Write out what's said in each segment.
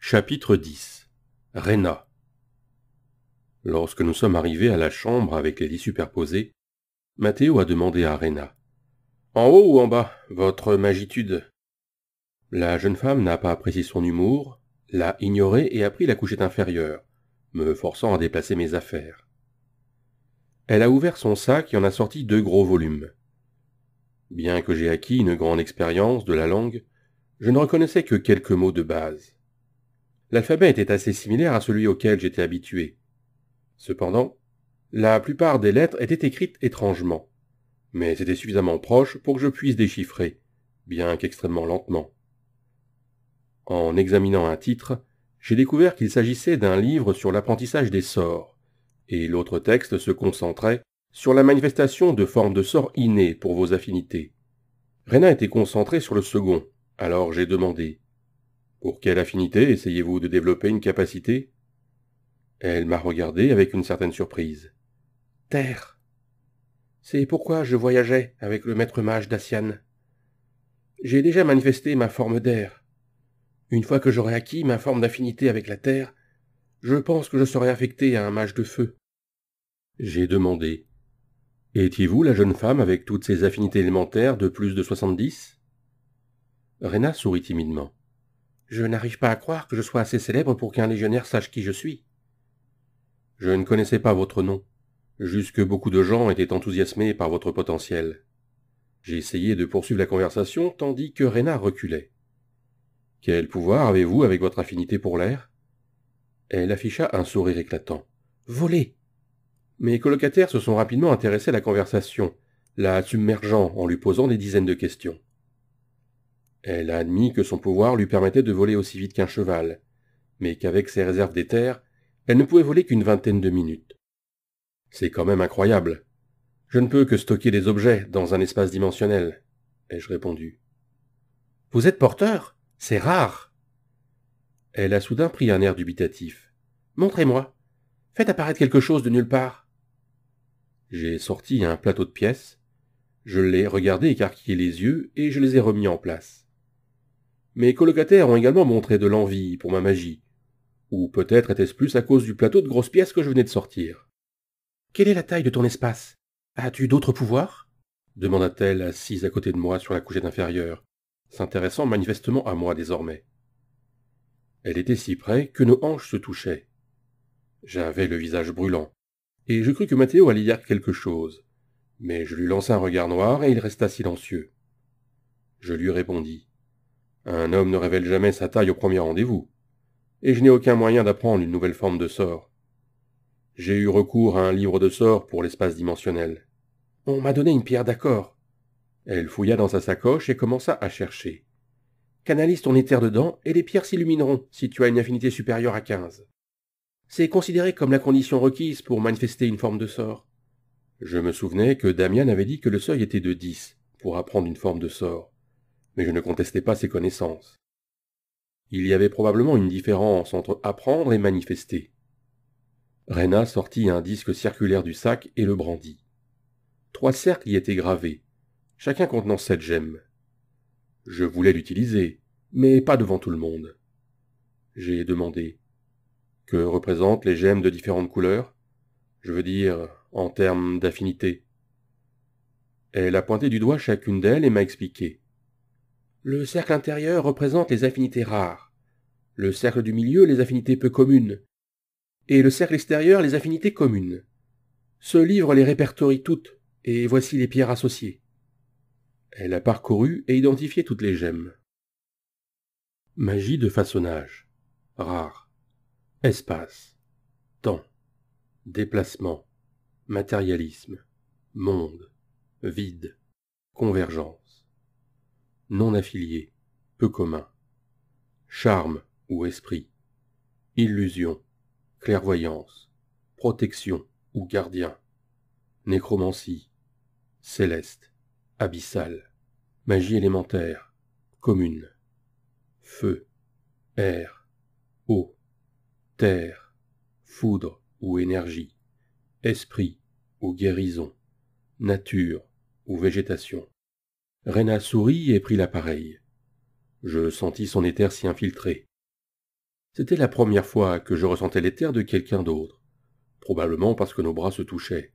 Chapitre 10. Rena. Lorsque nous sommes arrivés à la chambre avec les lits superposés, Mathéo a demandé à Rena. « En haut ou en bas, votre magitude ?» La jeune femme n'a pas apprécié son humour, l'a ignoré et a pris la couchette inférieure, me forçant à déplacer mes affaires. Elle a ouvert son sac et en a sorti 2 gros volumes. Bien que j'ai acquis une grande expérience de la langue, je ne reconnaissais que quelques mots de base. L'alphabet était assez similaire à celui auquel j'étais habitué. Cependant, la plupart des lettres étaient écrites étrangement, mais c'était suffisamment proche pour que je puisse déchiffrer, bien qu'extrêmement lentement. En examinant un titre, j'ai découvert qu'il s'agissait d'un livre sur l'apprentissage des sorts, et l'autre texte se concentrait sur la manifestation de formes de sorts innés pour vos affinités. Rena était concentrée sur le second, alors j'ai demandé « Pour quelle affinité essayez-vous de développer une capacité ?» Elle m'a regardé avec une certaine surprise. « Terre. C'est pourquoi je voyageais avec le maître mage Dacian. J'ai déjà manifesté ma forme d'air. Une fois que j'aurai acquis ma forme d'affinité avec la terre, je pense que je serai affecté à un mage de feu. » J'ai demandé « Étiez-vous la jeune femme avec toutes ces affinités élémentaires de plus de 70 ?» Rena sourit timidement. « Je n'arrive pas à croire que je sois assez célèbre pour qu'un légionnaire sache qui je suis. » Je ne connaissais pas votre nom, juste que beaucoup de gens étaient enthousiasmés par votre potentiel. J'ai essayé de poursuivre la conversation tandis que Rena reculait. « Quel pouvoir avez-vous avec votre affinité pour l'air ?» Elle afficha un sourire éclatant. « Voler !» Mes colocataires se sont rapidement intéressés à la conversation, la submergeant en lui posant des dizaines de questions. Elle a admis que son pouvoir lui permettait de voler aussi vite qu'un cheval, mais qu'avec ses réserves d'éther, elle ne pouvait voler qu'une vingtaine de minutes. C'est quand même incroyable. Je ne peux que stocker des objets dans un espace dimensionnel, ai-je répondu. Vous êtes porteur ? C'est rare. Elle a soudain pris un air dubitatif. Montrez-moi. Faites apparaître quelque chose de nulle part. J'ai sorti un plateau de pièces. Je l'ai regardé écarquiller les yeux et je les ai remis en place. Mes colocataires ont également montré de l'envie pour ma magie. Ou peut-être était-ce plus à cause du plateau de grosses pièces que je venais de sortir. « Quelle est la taille de ton espace ? As-tu d'autres pouvoirs ?» demanda-t-elle, assise à côté de moi sur la couchette inférieure, s'intéressant manifestement à moi désormais. Elle était si près que nos hanches se touchaient. J'avais le visage brûlant, et je crus que Mathéo allait dire quelque chose, mais je lui lançai un regard noir et il resta silencieux. Je lui répondis. Un homme ne révèle jamais sa taille au premier rendez-vous, et je n'ai aucun moyen d'apprendre une nouvelle forme de sort. J'ai eu recours à un livre de sorts pour l'espace dimensionnel. On m'a donné une pierre d'accord. Elle fouilla dans sa sacoche et commença à chercher. Canalise ton éther dedans et les pierres s'illumineront si tu as une affinité supérieure à 15. C'est considéré comme la condition requise pour manifester une forme de sort. Je me souvenais que Damian avait dit que le seuil était de 10 pour apprendre une forme de sort, mais je ne contestais pas ses connaissances. Il y avait probablement une différence entre apprendre et manifester. Rena sortit un disque circulaire du sac et le brandit. 3 cercles y étaient gravés, chacun contenant 7 gemmes. Je voulais l'utiliser, mais pas devant tout le monde. J'ai demandé « Que représentent les gemmes de différentes couleurs ? Je veux dire, en termes d'affinité. » Elle a pointé du doigt chacune d'elles et m'a expliqué. Le cercle intérieur représente les affinités rares, le cercle du milieu les affinités peu communes, et le cercle extérieur les affinités communes. Ce livre les répertorie toutes, et voici les pierres associées. Elle a parcouru et identifié toutes les gemmes. Magie de façonnage. Rare. Espace. Temps. Déplacement. Matérialisme. Monde. Vide. Convergence. Non affilié. Peu commun. Charme ou esprit. Illusion. Clairvoyance. Protection ou gardien. Nécromancie. Céleste. Abyssal. Magie élémentaire. Commune. Feu. Air. Eau. Terre. Foudre ou énergie. Esprit ou guérison. Nature ou végétation. Rena sourit et prit l'appareil. Je sentis son éther s'y infiltrer. C'était la première fois que je ressentais l'éther de quelqu'un d'autre, probablement parce que nos bras se touchaient.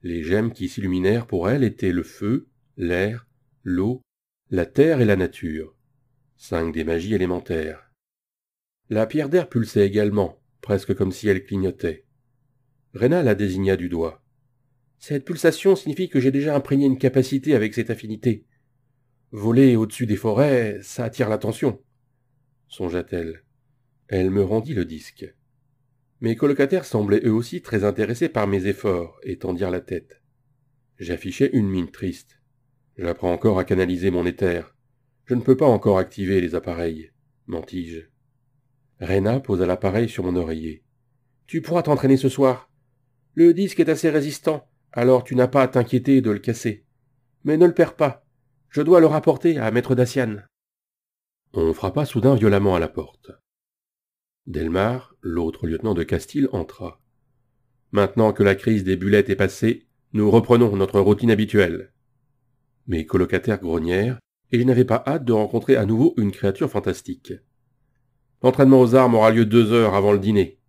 Les gemmes qui s'illuminèrent pour elle étaient le feu, l'air, l'eau, la terre et la nature, 5 des magies élémentaires. La pierre d'air pulsait également, presque comme si elle clignotait. Rena la désigna du doigt. Cette pulsation signifie que j'ai déjà imprégné une capacité avec cette affinité. Voler au-dessus des forêts, ça attire l'attention, songea-t-elle. Elle me rendit le disque. Mes colocataires semblaient eux aussi très intéressés par mes efforts et tendirent la tête. J'affichais une mine triste. J'apprends encore à canaliser mon éther. Je ne peux pas encore activer les appareils, mentis-je. Rena posa l'appareil sur mon oreiller. Tu pourras t'entraîner ce soir. Le disque est assez résistant, alors tu n'as pas à t'inquiéter de le casser. Mais ne le perds pas. Je dois le rapporter à maître Dacian. On frappa soudain violemment à la porte. Delmar, l'autre lieutenant de Castille, entra. Maintenant que la crise des bulettes est passée, nous reprenons notre routine habituelle. Mes colocataires grognèrent, et je n'avais pas hâte de rencontrer à nouveau une créature fantastique. L'entraînement aux armes aura lieu 2 heures avant le dîner.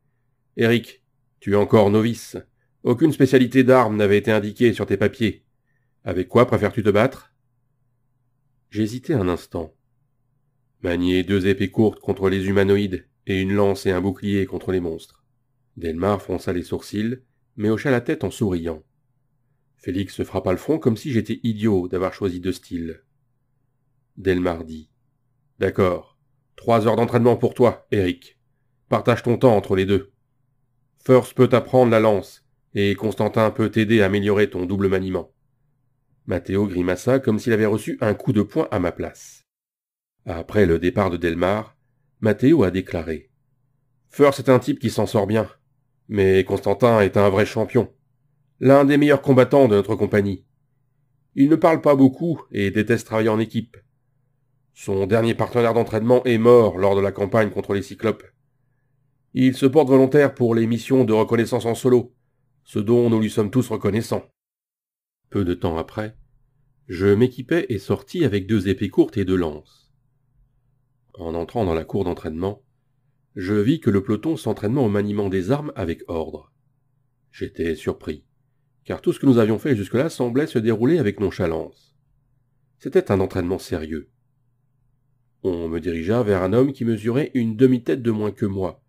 Eric, tu es encore novice. Aucune spécialité d'armes n'avait été indiquée sur tes papiers. Avec quoi préfères-tu te battre? J'hésitai un instant. Manier 2 épées courtes contre les humanoïdes et une lance et un bouclier contre les monstres. Delmar fronça les sourcils, mais hocha la tête en souriant. Félix se frappa le front comme si j'étais idiot d'avoir choisi 2 styles. Delmar dit. D'accord. 3 heures d'entraînement pour toi, Eric. Partage ton temps entre les deux. First peut t'apprendre la lance, et Constantin peut t'aider à améliorer ton double maniement. Matteo grimaça comme s'il avait reçu un coup de poing à ma place. Après le départ de Delmar, Matteo a déclaré. First est un type qui s'en sort bien, mais Constantin est un vrai champion. L'un des meilleurs combattants de notre compagnie. Il ne parle pas beaucoup et déteste travailler en équipe. Son dernier partenaire d'entraînement est mort lors de la campagne contre les Cyclopes. Il se porte volontaire pour les missions de reconnaissance en solo, ce dont nous lui sommes tous reconnaissants. Peu de temps après, je m'équipais et sortis avec 2 épées courtes et 2 lances. En entrant dans la cour d'entraînement, je vis que le peloton s'entraînait au maniement des armes avec ordre. J'étais surpris, car tout ce que nous avions fait jusque-là semblait se dérouler avec nonchalance. C'était un entraînement sérieux. On me dirigea vers un homme qui mesurait une demi-tête de moins que moi,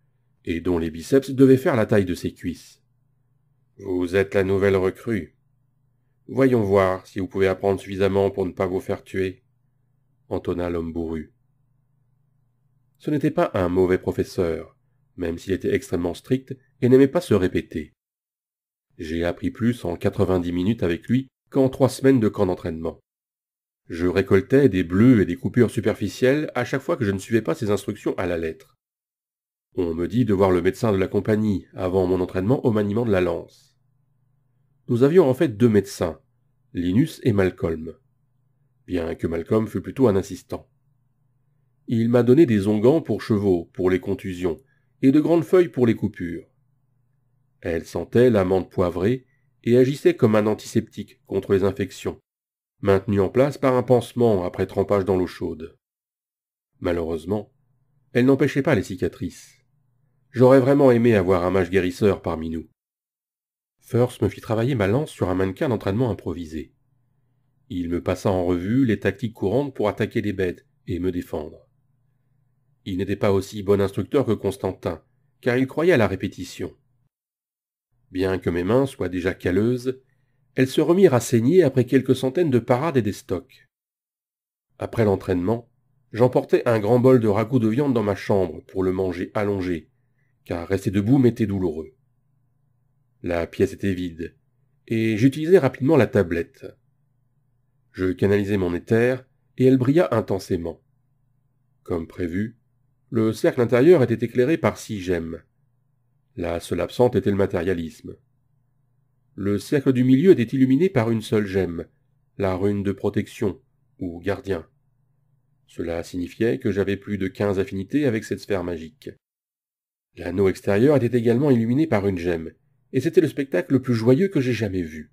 et dont les biceps devaient faire la taille de ses cuisses. « Vous êtes la nouvelle recrue. Voyons voir si vous pouvez apprendre suffisamment pour ne pas vous faire tuer, » entonna l'homme bourru. Ce n'était pas un mauvais professeur, même s'il était extrêmement strict et n'aimait pas se répéter. J'ai appris plus en 90 minutes avec lui qu'en 3 semaines de camp d'entraînement. Je récoltais des bleus et des coupures superficielles à chaque fois que je ne suivais pas ses instructions à la lettre. On me dit de voir le médecin de la compagnie avant mon entraînement au maniement de la lance. Nous avions en fait 2 médecins, Linus et Malcolm, bien que Malcolm fût plutôt un assistant. Il m'a donné des onguents pour chevaux, pour les contusions, et de grandes feuilles pour les coupures. Elle sentait l'amande poivrée et agissait comme un antiseptique contre les infections, maintenu en place par un pansement après trempage dans l'eau chaude. Malheureusement, elle n'empêchait pas les cicatrices. J'aurais vraiment aimé avoir un mage guérisseur parmi nous. First me fit travailler ma lance sur un mannequin d'entraînement improvisé. Il me passa en revue les tactiques courantes pour attaquer les bêtes et me défendre. Il n'était pas aussi bon instructeur que Constantin, car il croyait à la répétition. Bien que mes mains soient déjà calleuses, elles se remirent à saigner après quelques centaines de parades et des stocks. Après l'entraînement, j'emportai un grand bol de ragoût de viande dans ma chambre pour le manger allongé, car rester debout m'était douloureux. La pièce était vide, et j'utilisai rapidement la tablette. Je canalisai mon éther, et elle brilla intensément. Comme prévu, le cercle intérieur était éclairé par 6 gemmes. La seule absente était le matérialisme. Le cercle du milieu était illuminé par une seule gemme, la rune de protection, ou gardien. Cela signifiait que j'avais plus de 15 affinités avec cette sphère magique. L'anneau extérieur était également illuminé par une gemme, et c'était le spectacle le plus joyeux que j'ai jamais vu.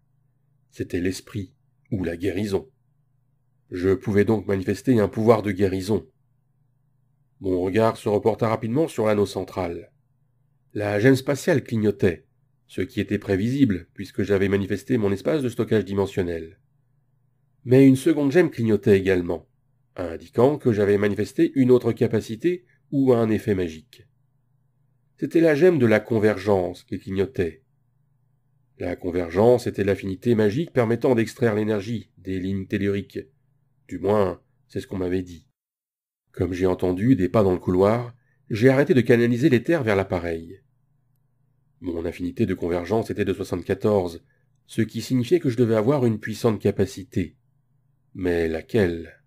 C'était l'esprit, ou la guérison. Je pouvais donc manifester un pouvoir de guérison. Mon regard se reporta rapidement sur l'anneau central. La gemme spatiale clignotait, ce qui était prévisible puisque j'avais manifesté mon espace de stockage dimensionnel. Mais une seconde gemme clignotait également, indiquant que j'avais manifesté une autre capacité ou un effet magique. C'était la gemme de la convergence qui clignotait. La convergence était l'affinité magique permettant d'extraire l'énergie des lignes telluriques. Du moins, c'est ce qu'on m'avait dit. Comme j'ai entendu des pas dans le couloir, j'ai arrêté de canaliser l'éther vers l'appareil. Mon affinité de convergence était de 74, ce qui signifiait que je devais avoir une puissante capacité. Mais laquelle ?